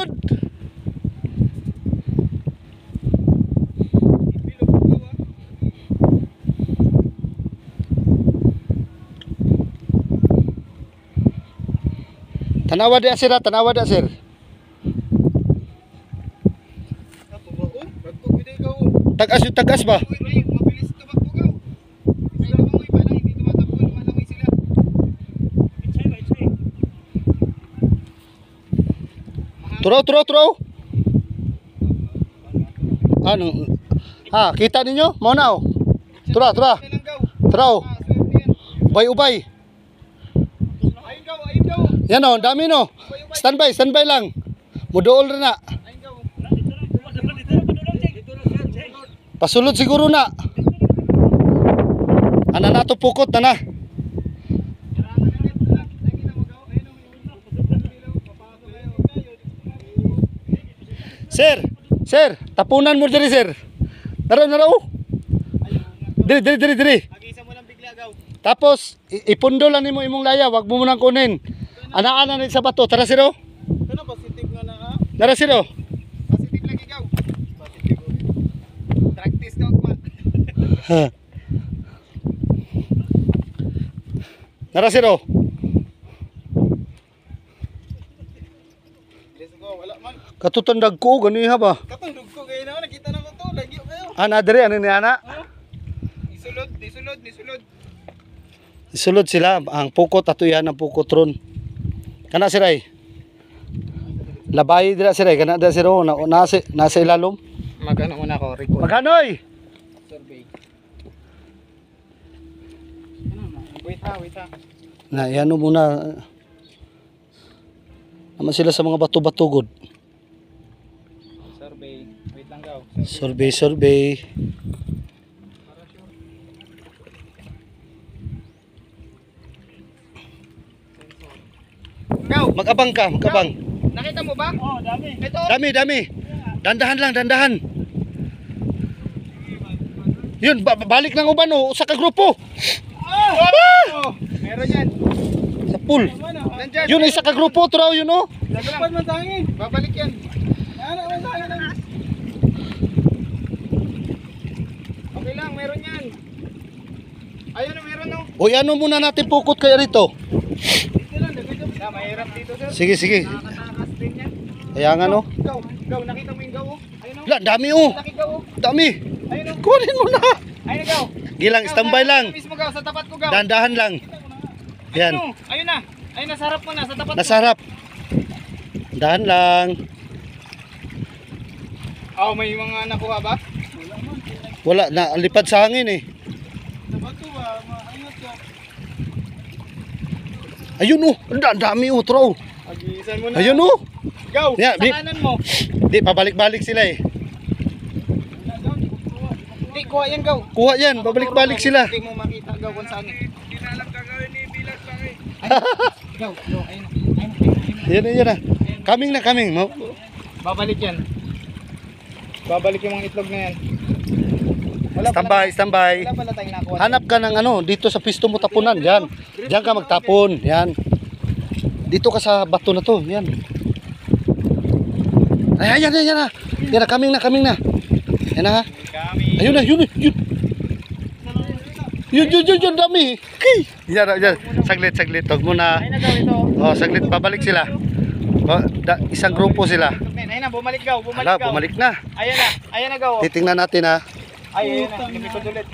good. Tanawa dia sir, tanawa dia sir. Tagas ba? Turaw. Ano? Ha, kita ninyo? Mau na oh. Tura. Turaw. Ubay. Yan o, dami no. Standby lang. Mudool rin na. Pasulod siguro na. Ana na to pukot na na. Sir, tapunan mo diri sir. Naro. Diri. Tapos ipundo lang nimo imong laya, wag mo munang kunin. Ana ni sa bato, tara siro. Ano positive nga na ha? Tara siro. Positive lagi ikaw. Positive. Practice ka pa. Tara siro. Let's go, wala man. Katutandag ko ganiha ba? Katundog ko kay na nakita na ko to, lagi kayo. Ana diri ano ni ana? Isulod. Isulod sila ang pukot ato yan ang pukot ron. Kana siray. Labay dira siray kana dira siro nasa ilalom. Magano muna ako, record. Maganoy. Survey. Wait ha. Na yan muna. Naman sila sa mga bato-batugod. Survey. Wait lang daw. Survey. Mag-abang. Nakita mo ba? Oh, dami. Ito. Dami. Dandahan. Yun, balik ng uban o sa kagrupo. Meron yan. Sa pool. Nandyan. Yun isa kagrupo traw yun o. Lagpan man sa hangin. Babalik yan. Ano man sa hangin. Okay lang, meron yan. Ayun na, meron no. O ano muna natin pukot kaya rito. Dito lang, mahirap dito sir. Sige. Nakatakas din yan. Kaya nga no. Gaw, nakita mo yung gaw oh. Ayun oh. Dami o. Laki gaw oh. Dami. Ayun oh. Kunin mo na. Ayun na gaw. Gilang, standby lang. Mismo gaw, sa tapat ko gaw. Dandahan lang. Yan. Ayun na. Ayun na, sa harap mo na, sa tapat mo. Nasa harap. Dahan lang. Oh, may mga nakuha ba? Wala, nalipad sa hangin eh. Sa bato ba? Maingat ka. Ayun o. Ang dami o traw. Agisan mo na. Ayun o. Gaw, Yeah, sa kanan mo. Di, pabalik-balik sila eh. Di, kuha yan gaw. Kuha yan, pabalik-balik sila. Hindi mo makita gaw kung saan eh. Hindi na alam gagawin ni Bilag pa eh. Gaw, ayun na. Yan na. Coming na. Babalik yan. Babalik yung mga itlog na yan. Standby. Wala pala tayong nakuha. Hanap ka ng ano, dito sa pisto mo tapunan. Yan. Diyan ka magtapon. Yan. Dito ka sa bato na to. Yan. Ay, yan na. Yan na, coming na. Yan na ha. Ayun na, yun. Yun, dami. Okay. Yan. Saglit. Huwag mo na. Ayun na gaw ito. Oh, saglit, babalik sila. Isang grupo sila. Ayun na, bumalik gaw. Hala, bumalik na. Ayun na gaw. Titingnan natin ha. Ayun na, lumipad ulit.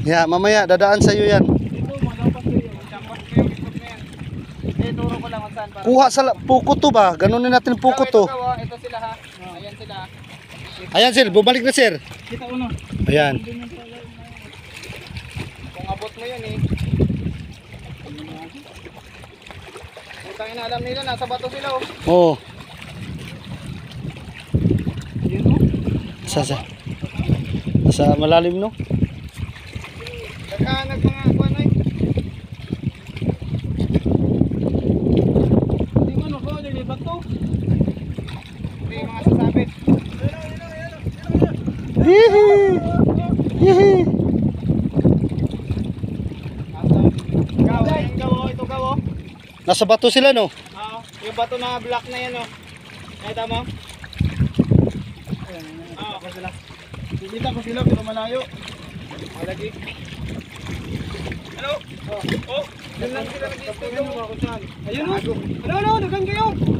Yeah, mamaya dadaan sa iyo yan. Ito, malapas kayo. Champas kayo, itlog na yan. Turo ko lang kung saan para. Kuha sa pukot to ba? Ganunin natin pukot to. Ito sila ha. Ayan sila. Ayan sir, bumalik na sir. Kita uno. Ayan. Kung abot mo yan eh. Putang ina, alam nila, nasa bato sila oh. Oo. Yun oh. Sa malalim no? Nagkahanag mga kuwan eh. Hindi mo no, hindi bato. Hindi mga sasabit. Hihi. Gaw, ayun gaw oh, ito gaw oh. Nasa bato sila no? Oo, yung bato na black na yan oh. Nakita mo? Ah, ako sila. Kikita ko sila pero malayo. Lagi. Hello? Oh. Yun lang sila nag-i-stay. Ayun o. Ano, dagan kayo.